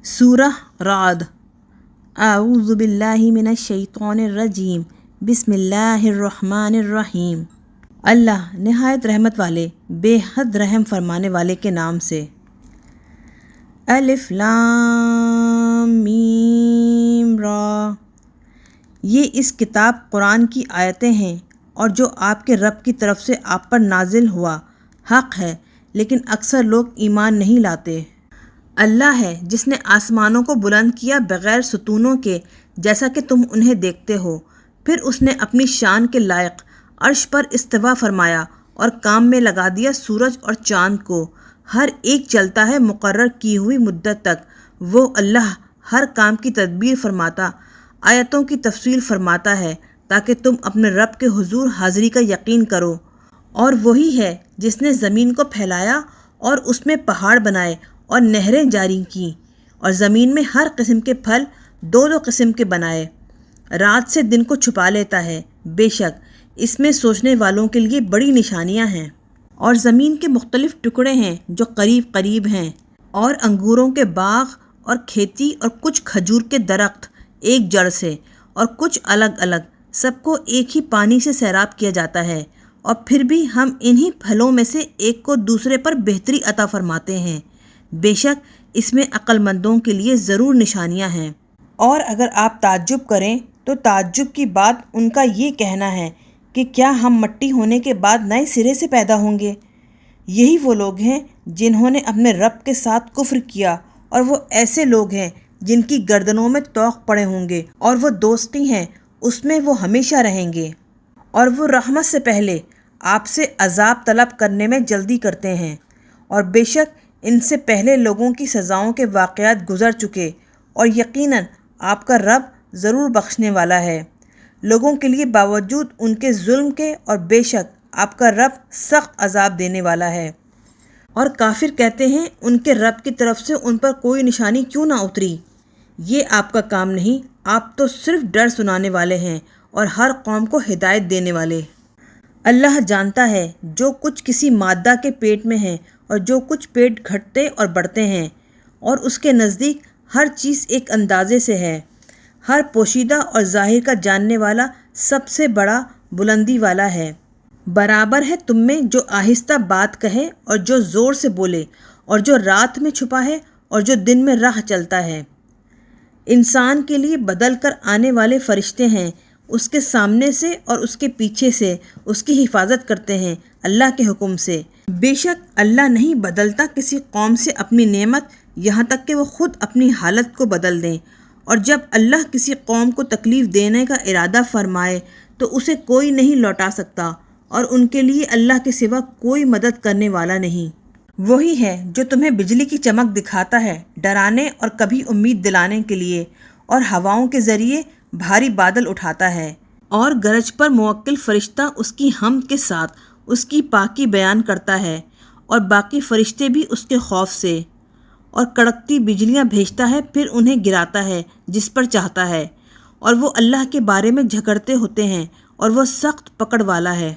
سورہ رعد۔ اعوذ باللہ من الشیطان الرجیم، بسم اللہ الرحمن الرحیم۔ اللہ نہایت رحمت والے بے حد رحم فرمانے والے کے نام سے۔ الف لام میم را، یہ اس کتاب قرآن کی آیتیں ہیں اور جو آپ کے رب کی طرف سے آپ پر نازل ہوا حق ہے، لیکن اکثر لوگ ایمان نہیں لاتے۔ اللہ ہے جس نے آسمانوں کو بلند کیا بغیر ستونوں کے جیسا کہ تم انہیں دیکھتے ہو، پھر اس نے اپنی شان کے لائق عرش پر استوا فرمایا اور کام میں لگا دیا سورج اور چاند کو، ہر ایک چلتا ہے مقرر کی ہوئی مدت تک۔ وہ اللہ ہر کام کی تدبیر فرماتا، آیتوں کی تفصیل فرماتا ہے تاکہ تم اپنے رب کے حضور حاضری کا یقین کرو۔ اور وہی ہے جس نے زمین کو پھیلایا اور اس میں پہاڑ بنائے اور نہریں جاری کیں، اور زمین میں ہر قسم کے پھل دو دو قسم کے بنائے۔ رات سے دن کو چھپا لیتا ہے، بے شک اس میں سوچنے والوں کے لیے بڑی نشانیاں ہیں۔ اور زمین کے مختلف ٹکڑے ہیں جو قریب قریب ہیں، اور انگوروں کے باغ اور کھیتی اور کچھ کھجور کے درخت ایک جڑ سے اور کچھ الگ الگ، سب کو ایک ہی پانی سے سیراب کیا جاتا ہے، اور پھر بھی ہم انہی پھلوں میں سے ایک کو دوسرے پر بہتری عطا فرماتے ہیں۔ بے شک اس میں عقل مندوں کے لیے ضرور نشانیاں ہیں۔ اور اگر آپ تعجب کریں تو تعجب کی بات ان کا یہ کہنا ہے کہ کیا ہم مٹی ہونے کے بعد نئے سرے سے پیدا ہوں گے؟ یہی وہ لوگ ہیں جنہوں نے اپنے رب کے ساتھ کفر کیا، اور وہ ایسے لوگ ہیں جن کی گردنوں میں طوق پڑے ہوں گے، اور وہ دوستی ہیں اس میں وہ ہمیشہ رہیں گے، اور وہ رحمت سے پہلے آپ سے عذاب طلب کرنے میں جلدی کرتے ہیں، اور بے شک ان سے پہلے لوگوں کی سزاؤں کے واقعات گزر چکے، اور یقیناً آپ کا رب ضرور بخشنے والا ہے لوگوں کے لیے باوجود ان کے ظلم کے، اور بے شک آپ کا رب سخت عذاب دینے والا ہے۔ اور کافر کہتے ہیں ان کے رب کی طرف سے ان پر کوئی نشانی کیوں نہ اتری؟ یہ آپ کا کام نہیں، آپ تو صرف ڈر سنانے والے ہیں اور ہر قوم کو ہدایت دینے والے۔ اللہ جانتا ہے جو کچھ کسی مادہ کے پیٹ میں ہے اور جو کچھ پیٹ گھٹتے اور بڑھتے ہیں، اور اس کے نزدیک ہر چیز ایک اندازے سے ہے۔ ہر پوشیدہ اور ظاہر کا جاننے والا سب سے بڑا بلندی والا ہے۔ برابر ہے تم میں جو آہستہ بات کہے اور جو زور سے بولے، اور جو رات میں چھپا ہے اور جو دن میں راہ چلتا ہے۔ انسان کے لیے بدل کر آنے والے فرشتے ہیں، اس کے سامنے سے اور اس کے پیچھے سے اس کی حفاظت کرتے ہیں اللہ کے حکم سے۔ بے شک اللہ نہیں بدلتا کسی قوم سے اپنی نعمت یہاں تک کہ وہ خود اپنی حالت کو بدل دیں، اور جب اللہ کسی قوم کو تکلیف دینے کا ارادہ فرمائے تو اسے کوئی نہیں لوٹا سکتا، اور ان کے لیے اللہ کے سوا کوئی مدد کرنے والا نہیں۔ وہی ہے جو تمہیں بجلی کی چمک دکھاتا ہے ڈرانے اور کبھی امید دلانے کے لیے، اور ہواؤں کے ذریعے بھاری بادل اٹھاتا ہے، اور گرج پر موکل فرشتہ اس کی حمد کے ساتھ اس کی پاکی بیان کرتا ہے، اور باقی فرشتے بھی اس کے خوف سے، اور کڑکتی بجلیاں بھیجتا ہے پھر انہیں گراتا ہے جس پر چاہتا ہے، اور وہ اللہ کے بارے میں جھگڑتے ہوتے ہیں اور وہ سخت پکڑ والا ہے۔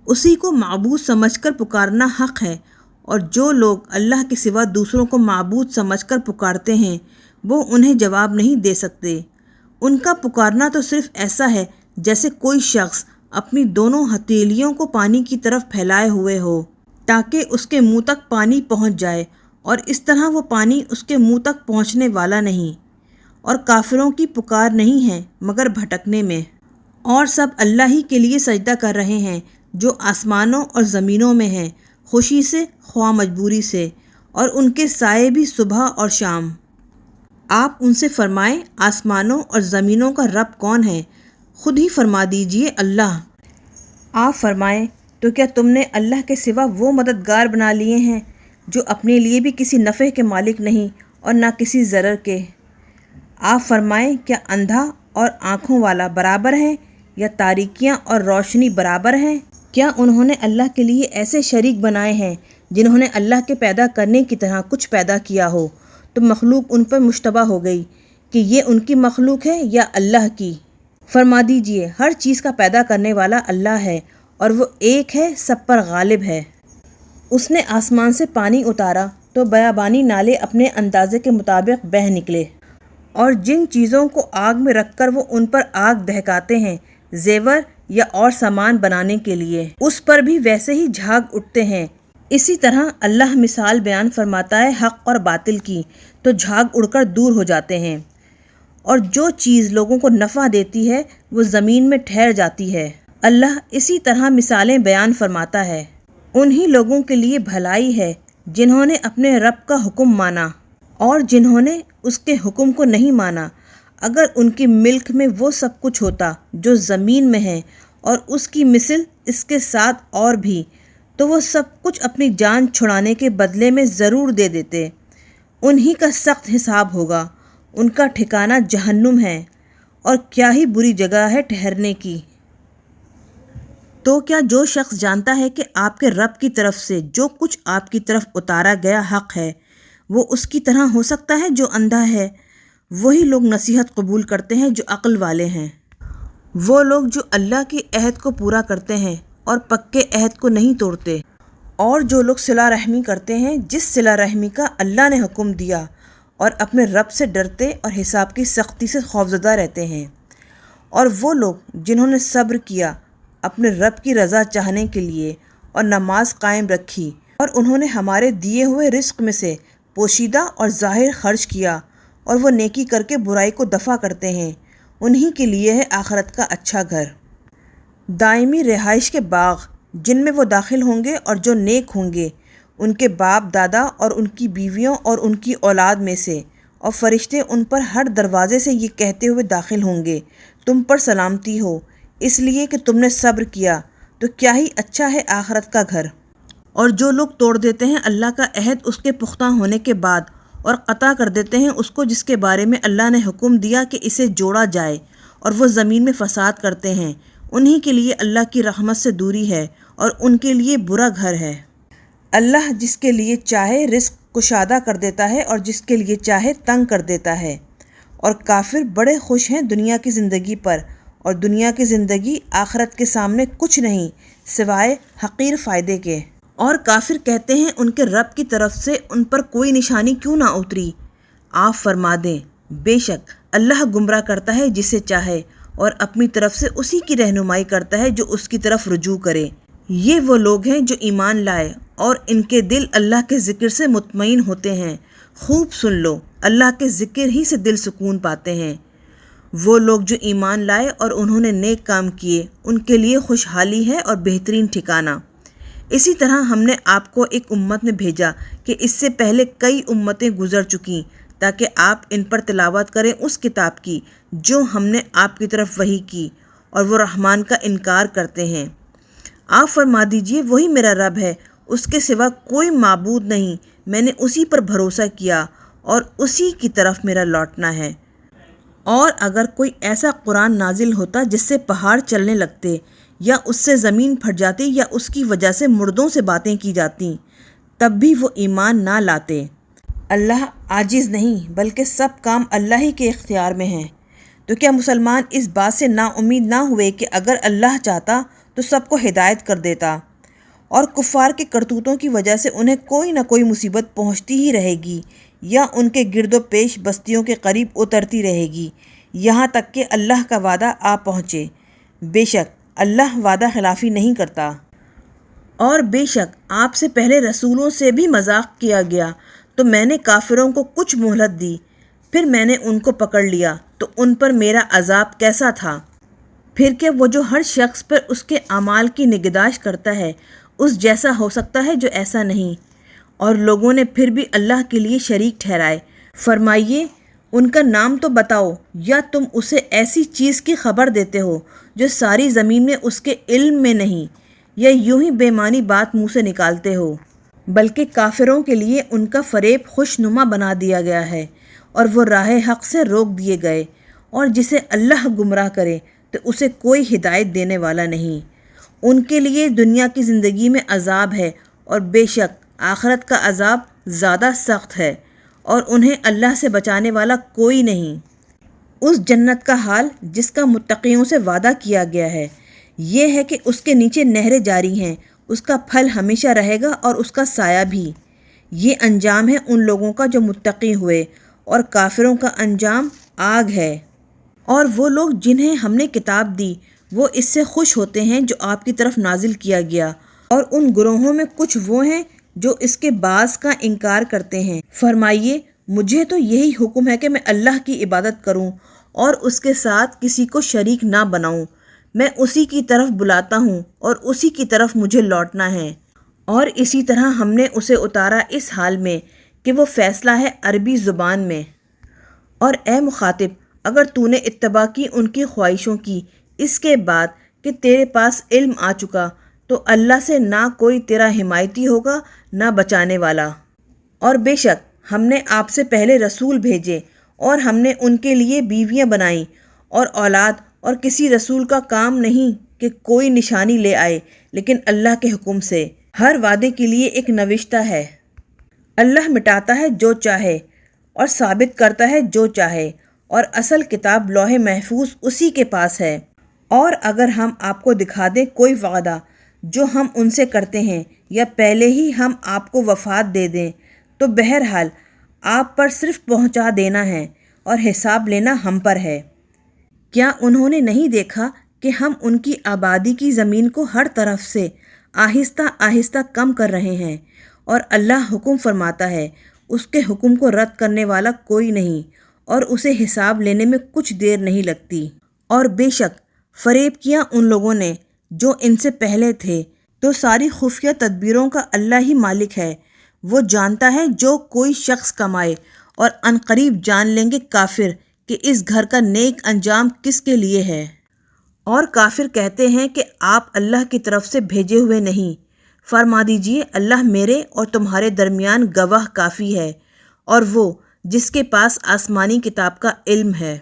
اسی کو معبود سمجھ کر پکارنا حق ہے، اور جو لوگ اللہ کے سوا دوسروں کو معبود سمجھ کر پکارتے ہیں وہ انہیں جواب نہیں دے سکتے۔ ان کا پکارنا تو صرف ایسا ہے جیسے کوئی شخص اپنی دونوں ہتھیلیوں کو پانی کی طرف پھیلائے ہوئے ہو تاکہ اس کے منہ تک پانی پہنچ جائے، اور اس طرح وہ پانی اس کے منہ تک پہنچنے والا نہیں۔ اور کافروں کی پکار نہیں ہے مگر بھٹکنے میں۔ اور سب اللہ ہی کے لیے سجدہ کر رہے ہیں جو آسمانوں اور زمینوں میں ہیں، خوشی سے خواہ مجبوری سے، اور ان کے سائے بھی صبح اور شام۔ آپ ان سے فرمائیں آسمانوں اور زمینوں کا رب کون ہے؟ خود ہی فرما دیجئے اللہ۔ آپ فرمائیں تو کیا تم نے اللہ کے سوا وہ مددگار بنا لیے ہیں جو اپنے لیے بھی کسی نفع کے مالک نہیں اور نہ کسی ضرر کے؟ آپ فرمائیں کیا اندھا اور آنکھوں والا برابر ہیں، یا تاریکیاں اور روشنی برابر ہیں؟ کیا انہوں نے اللہ کے لیے ایسے شریک بنائے ہیں جنہوں نے اللہ کے پیدا کرنے کی طرح کچھ پیدا کیا ہو، تو مخلوق ان پر مشتبہ ہو گئی کہ یہ ان کی مخلوق ہے یا اللہ کی؟ فرما دیجئے ہر چیز کا پیدا کرنے والا اللہ ہے، اور وہ ایک ہے، سب پر غالب ہے۔ اس نے آسمان سے پانی اتارا تو بیابانی نالے اپنے اندازے کے مطابق بہہ نکلے، اور جن چیزوں کو آگ میں رکھ کر وہ ان پر آگ دہکاتے ہیں زیور یا اور سامان بنانے کے لیے، اس پر بھی ویسے ہی جھاگ اٹھتے ہیں۔ اسی طرح اللہ مثال بیان فرماتا ہے حق اور باطل کی، تو جھاگ اڑ کر دور ہو جاتے ہیں، اور جو چیز لوگوں کو نفع دیتی ہے وہ زمین میں ٹھہر جاتی ہے۔ اللہ اسی طرح مثالیں بیان فرماتا ہے۔ انہی لوگوں کے لیے بھلائی ہے جنہوں نے اپنے رب کا حکم مانا اور جنہوں نے اس کے حکم کو نہیں مانا۔ اگر ان کی ملک میں وہ سب کچھ ہوتا جو زمین میں ہے اور اس کی مثل اس کے ساتھ اور بھی، تو وہ سب کچھ اپنی جان چھڑانے کے بدلے میں ضرور دے دیتے۔ انہی کا سخت حساب ہوگا، ان کا ٹھکانہ جہنم ہے، اور کیا ہی بری جگہ ہے ٹھہرنے کی۔ تو کیا جو شخص جانتا ہے کہ آپ کے رب کی طرف سے جو کچھ آپ کی طرف اتارا گیا حق ہے، وہ اس کی طرح ہو سکتا ہے جو اندھا ہے؟ وہی لوگ نصیحت قبول کرتے ہیں جو عقل والے ہیں، وہ لوگ جو اللہ کے عہد کو پورا کرتے ہیں اور پکے عہد کو نہیں توڑتے، اور جو لوگ صلہ رحمی کرتے ہیں جس صلہ رحمی کا اللہ نے حکم دیا، اور اپنے رب سے ڈرتے اور حساب کی سختی سے خوفزدہ رہتے ہیں، اور وہ لوگ جنہوں نے صبر کیا اپنے رب کی رضا چاہنے کے لیے اور نماز قائم رکھی، اور انہوں نے ہمارے دیے ہوئے رزق میں سے پوشیدہ اور ظاہر خرچ کیا، اور وہ نیکی کر کے برائی کو دفع کرتے ہیں، انہی کے لیے ہے آخرت کا اچھا گھر، دائمی رہائش کے باغ جن میں وہ داخل ہوں گے، اور جو نیک ہوں گے ان کے باپ دادا اور ان کی بیویوں اور ان کی اولاد میں سے، اور فرشتے ان پر ہر دروازے سے یہ کہتے ہوئے داخل ہوں گے تم پر سلامتی ہو، اس لیے کہ تم نے صبر کیا، تو کیا ہی اچھا ہے آخرت کا گھر۔ اور جو لوگ توڑ دیتے ہیں اللہ کا عہد اس کے پختہ ہونے کے بعد، اور قطع کر دیتے ہیں اس کو جس کے بارے میں اللہ نے حکم دیا کہ اسے جوڑا جائے، اور وہ زمین میں فساد کرتے ہیں، انہی کے لیے اللہ کی رحمت سے دوری ہے اور ان کے لیے برا گھر ہے۔ اللہ جس کے لیے چاہے رزق کشادہ کر دیتا ہے اور جس کے لیے چاہے تنگ کر دیتا ہے، اور کافر بڑے خوش ہیں دنیا کی زندگی پر، اور دنیا کی زندگی آخرت کے سامنے کچھ نہیں سوائے حقیر فائدے کے۔ اور کافر کہتے ہیں ان کے رب کی طرف سے ان پر کوئی نشانی کیوں نہ اتری؟ آپ فرما دیں بے شک اللہ گمراہ کرتا ہے جسے چاہے، اور اپنی طرف سے اسی کی رہنمائی کرتا ہے جو اس کی طرف رجوع کرے۔ یہ وہ لوگ ہیں جو ایمان لائے اور ان کے دل اللہ کے ذکر سے مطمئن ہوتے ہیں۔ خوب سن لو، اللہ کے ذکر ہی سے دل سکون پاتے ہیں۔ وہ لوگ جو ایمان لائے اور انہوں نے نیک کام کیے، ان کے لیے خوشحالی ہے اور بہترین ٹھکانہ۔ اسی طرح ہم نے آپ کو ایک امت میں بھیجا کہ اس سے پہلے کئی امتیں گزر چکیں، تاکہ آپ ان پر تلاوت کریں اس کتاب کی جو ہم نے آپ کی طرف وحی کی، اور وہ رحمان کا انکار کرتے ہیں۔ آپ فرما دیجئے وہی میرا رب ہے، اس کے سوا کوئی معبود نہیں، میں نے اسی پر بھروسہ کیا اور اسی کی طرف میرا لوٹنا ہے۔ اور اگر کوئی ایسا قرآن نازل ہوتا جس سے پہاڑ چلنے لگتے، یا اس سے زمین پھٹ جاتی، یا اس کی وجہ سے مردوں سے باتیں کی جاتی، تب بھی وہ ایمان نہ لاتے۔ اللہ عاجز نہیں بلکہ سب کام اللہ ہی کے اختیار میں ہیں۔ تو کیا مسلمان اس بات سے نا امید نہ ہوئے کہ اگر اللہ چاہتا تو سب کو ہدایت کر دیتا، اور کفار کے کرتوتوں کی وجہ سے انہیں کوئی نہ کوئی مصیبت پہنچتی ہی رہے گی، یا ان کے گرد و پیش بستیوں کے قریب اترتی رہے گی، یہاں تک کہ اللہ کا وعدہ آ پہنچے۔ بے شک اللہ وعدہ خلافی نہیں کرتا۔ اور بے شک آپ سے پہلے رسولوں سے بھی مذاق کیا گیا، تو میں نے کافروں کو کچھ مہلت دی، پھر میں نے ان کو پکڑ لیا، تو ان پر میرا عذاب کیسا تھا۔ پھر کہ وہ جو ہر شخص پر اس کے اعمال کی نگہداشت کرتا ہے اس جیسا ہو سکتا ہے جو ایسا نہیں، اور لوگوں نے پھر بھی اللہ کے لیے شریک ٹھہرائے۔ فرمائیے ان کا نام تو بتاؤ، یا تم اسے ایسی چیز کی خبر دیتے ہو جو ساری زمین میں اس کے علم میں نہیں، یا یوں ہی بے معنی بات منہ سے نکالتے ہو؟ بلکہ کافروں کے لیے ان کا فریب خوشنما بنا دیا گیا ہے، اور وہ راہ حق سے روک دیے گئے، اور جسے اللہ گمراہ کرے تو اسے کوئی ہدایت دینے والا نہیں۔ ان کے لیے دنیا کی زندگی میں عذاب ہے، اور بے شک آخرت کا عذاب زیادہ سخت ہے، اور انہیں اللہ سے بچانے والا کوئی نہیں۔ اس جنت کا حال جس کا متقیوں سے وعدہ کیا گیا ہے یہ ہے کہ اس کے نیچے نہریں جاری ہیں، اس کا پھل ہمیشہ رہے گا اور اس کا سایہ بھی۔ یہ انجام ہے ان لوگوں کا جو متقی ہوئے، اور کافروں کا انجام آگ ہے۔ اور وہ لوگ جنہیں ہم نے کتاب دی وہ اس سے خوش ہوتے ہیں جو آپ کی طرف نازل کیا گیا، اور ان گروہوں میں کچھ وہ ہیں جو اس کے بعض کا انکار کرتے ہیں۔ فرمائیے مجھے تو یہی حکم ہے کہ میں اللہ کی عبادت کروں اور اس کے ساتھ کسی کو شریک نہ بناؤں۔ میں اسی کی طرف بلاتا ہوں اور اسی کی طرف مجھے لوٹنا ہے۔ اور اسی طرح ہم نے اسے اتارا اس حال میں کہ وہ فیصلہ ہے عربی زبان میں۔ اور اے مخاطب، اگر تو نے اتباع کی ان کی خواہشوں کی اس کے بعد کہ تیرے پاس علم آ چکا، تو اللہ سے نہ کوئی تیرا حمایتی ہوگا نہ بچانے والا۔ اور بے شک ہم نے آپ سے پہلے رسول بھیجے اور ہم نے ان کے لیے بیویاں بنائیں اور اولاد، اور کسی رسول کا کام نہیں کہ کوئی نشانی لے آئے لیکن اللہ کے حکم سے۔ ہر وعدے کے لیے ایک نوشتہ ہے۔ اللہ مٹاتا ہے جو چاہے اور ثابت کرتا ہے جو چاہے، اور اصل کتاب لوح محفوظ اسی کے پاس ہے۔ اور اگر ہم آپ کو دکھا دیں کوئی وعدہ جو ہم ان سے کرتے ہیں، یا پہلے ہی ہم آپ کو وفات دے دیں، تو بہرحال آپ پر صرف پہنچا دینا ہے اور حساب لینا ہم پر ہے۔ کیا انہوں نے نہیں دیکھا کہ ہم ان کی آبادی کی زمین کو ہر طرف سے آہستہ آہستہ کم کر رہے ہیں، اور اللہ حکم فرماتا ہے، اس کے حکم کو رد کرنے والا کوئی نہیں، اور اسے حساب لینے میں کچھ دیر نہیں لگتی۔ اور بے شک فریب کیا ان لوگوں نے جو ان سے پہلے تھے، تو ساری خفیہ تدبیروں کا اللہ ہی مالک ہے۔ وہ جانتا ہے جو کوئی شخص کمائے، اور عنقریب جان لیں گے کافر کہ اس گھر کا نیک انجام کس کے لیے ہے۔ اور کافر کہتے ہیں کہ آپ اللہ کی طرف سے بھیجے ہوئے نہیں۔ فرما دیجئے اللہ میرے اور تمہارے درمیان گواہ کافی ہے، اور وہ جس کے پاس آسمانی کتاب کا علم ہے۔